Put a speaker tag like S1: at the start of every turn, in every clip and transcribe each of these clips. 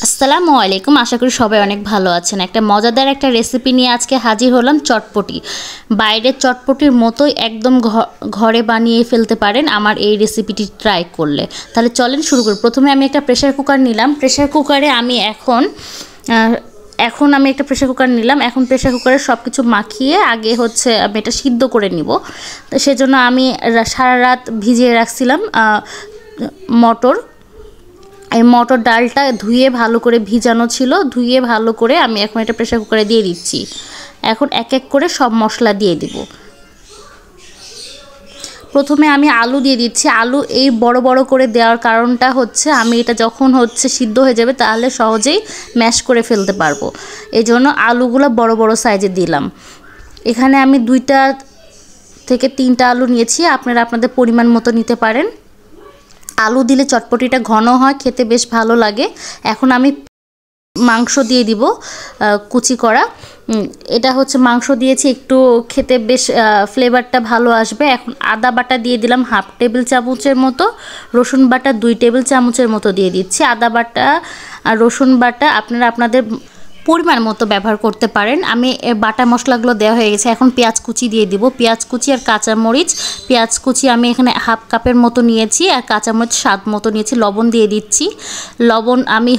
S1: আসসালামু আলাইকুম। আশা করি সবাই অনেক ভালো আছেন। একটা মজাদার একটা রেসিপি নিয়ে আজকে হাজির হলাম, চটপটি। বাইরের চটপটির মতোই একদম ঘরে বানিয়ে ফেলতে পারেন আমার এই রেসিপিটি ট্রাই করলে। তাহলে চলেন শুরু করি। প্রথমে আমি একটা প্রেসার কুকার নিলাম। প্রেসার কুকারে আমি এখন একটা প্রেসার কুকার নিলাম। এখন প্রেসার কুকারে সব কিছু মাখিয়ে আগে আমি এটা সিদ্ধ করে নিব। তো সেজন্য আমি সারা রাত ভিজিয়ে রাখছিলাম মটর। এই মটর ডালটা ধুয়ে ভালো করে ভিজানো ছিল, ধুয়ে ভালো করে আমি এখন এটা প্রেসার কুকারে দিয়ে দিচ্ছি। এখন এক এক করে সব মশলা দিয়ে দিব। প্রথমে আমি আলু দিয়ে দিচ্ছি। আলু এই বড় বড় করে দেওয়ার কারণটা আমি এটা যখন সিদ্ধ হয়ে যাবে তাহলে সহজেই ম্যাশ করে ফেলতে পারবো, এই জন্য আলুগুলো বড় বড় সাইজে দিলাম। এখানে আমি 2টা থেকে 3টা আলু নিয়েছি, আপনারা আপনাদের পরিমাণ মতো নিতে পারেন। আলু দিলে চটপটিটা ঘন হয়, খেতে বেশ ভালো লাগে। এখন আমি মাংস দিয়ে দিব কুচি করা। এটা মাংস দিয়েছি, একটু খেতে বেশ ফ্লেভারটা ভালো আসবে। এখন আদা বাটা দিয়ে দিলাম 1/2 টেবিল চামচের মতো, রসুন বাটা 2 টেবিল চামচের মতো দিয়ে দিচ্ছি। আদা বাটা আর রসুন বাটা আপনারা আপনাদের পরিমাণ মতো ব্যবহার করতে পারেন। আমি বাটা মশলাগুলো দেওয়া হয়ে গেছে। এখন পেঁয়াজ কুচি দিয়ে দিব। পেঁয়াজ কুচি আর কাঁচামরিচ। পেঁয়াজ কুচি আমি এখানে 1/2 কাপের মতো নিয়েছি, আর কাঁচামরিচ স্বাদ মতো নিয়েছি। লবণ দিয়ে দিচ্ছি। লবণ আমি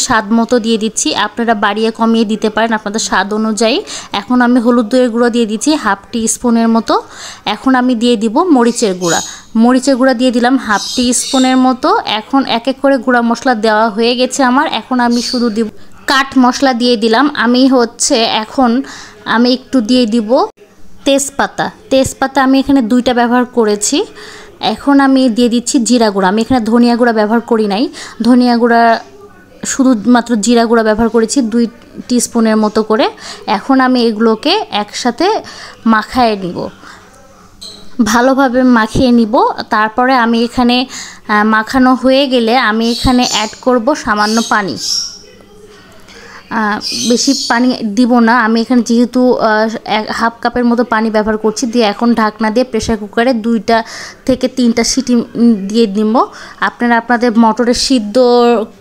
S1: স্বাদ মতো দিয়ে দিচ্ছি, আপনারা বাড়িয়ে কমিয়ে দিতে পারেন আপনাদের স্বাদ অনুযায়ী। এখন আমি হলুদের গুঁড়ো দিয়ে দিচ্ছি 1/2 টিস্পুনের মতো। এখন আমি দিয়ে দিব মরিচের গুঁড়া। মরিচের গুঁড়া দিয়ে দিলাম 1/2 টিস্পুনের মতো। এখন এক এক করে গুঁড়া মশলা দেওয়া হয়ে গেছে আমার। এখন আমি শুধু দিব কাঠ মশলা দিয়ে দিলাম। এখন আমি একটু দিয়ে দিব তেজপাতা আমি এখানে 2টা ব্যবহার করেছি। এখন আমি দিয়ে দিচ্ছি জিরা গুঁড়া। আমি এখানে ধনিয়া গুঁড়া ব্যবহার করি নাই, ধনিয়া গুঁড়া শুধুমাত্র জিরা গুঁড়া ব্যবহার করেছি 2 টিস্পুনের মতো করে। এখন আমি এগুলোকে একসাথে মাখায় নিব, ভালোভাবে মাখিয়ে নিব। তারপরে আমি এখানে মাখানো হয়ে গেলে আমি এখানে অ্যাড করব সামান্য পানি। বেশি পানি দিব না, আমি এখানে যেহেতু 1/2 কাপের মতো পানি ব্যবহার করছি। দিয়ে এখন ঢাকনা দিয়ে প্রেসার কুকারে 2টা থেকে 3টা সিটি দিয়ে নিব। আপনারা আপনাদের মটরের সিদ্ধ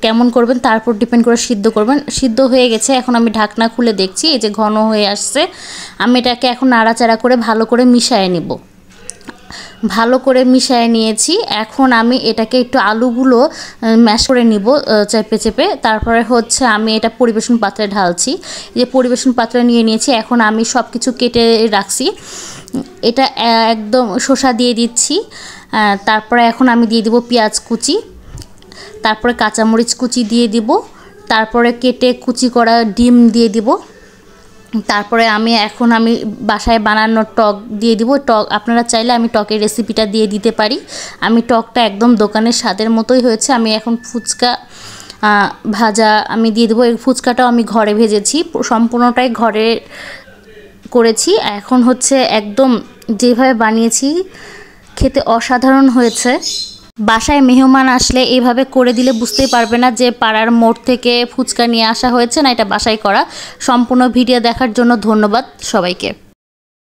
S1: কেমন করবেন তারপর ডিপেন্ড করে সিদ্ধ করবেন। সিদ্ধ হয়ে গেছে, এখন আমি ঢাকনা খুলে দেখছি, এই যে ঘন হয়ে আসছে। আমি এটাকে এখন নাড়াচাড়া করে ভালো করে মিশিয়ে নিব। ভালো করে মিশিয়ে নিয়েছি। এখন আমি এটাকে একটু আলুগুলো ম্যাশ করে নিব চেপে চেপে। তারপরে আমি এটা পরিবেশন পাত্রে ঢালছি। যে পরিবেশন পাত্রে নিয়ে নিয়েছি। এখন আমি সব কিছু কেটে রাখছি। এটা একদম শসা দিয়ে দিচ্ছি। তারপরে এখন আমি দিয়ে দিব পেঁয়াজ কুচি, তারপরে কাঁচামরিচ কুচি দিয়ে দিব, তারপরে কেটে কুচি করা ডিম দিয়ে দিব। তারপরে আমি বাসায় বানানো টক দিয়ে দিব। টক আপনারা চাইলে আমি টকের রেসিপিটা দিয়ে দিতে পারি। আমি টকটা একদম দোকানের স্বাদের মতোই হয়েছে। আমি এখন ফুচকা ভাজা আমি দিয়ে দেবো। এই ফুচকাটাও আমি ঘরে ভেজেছি, সম্পূর্ণটাই ঘরে করেছি। এখন একদম যেভাবে বানিয়েছি খেতে অসাধারণ হয়েছে। বাসায় মেহমান আসলে এইভাবে করে দিলে বুঝতেই পারবে না যে পাড়ার মোড় থেকে ফুচকা নিয়ে আসা হয়েছে, না এটা বাসায় করা। সম্পূর্ণ ভিডিও দেখার জন্য ধন্যবাদ সবাইকে।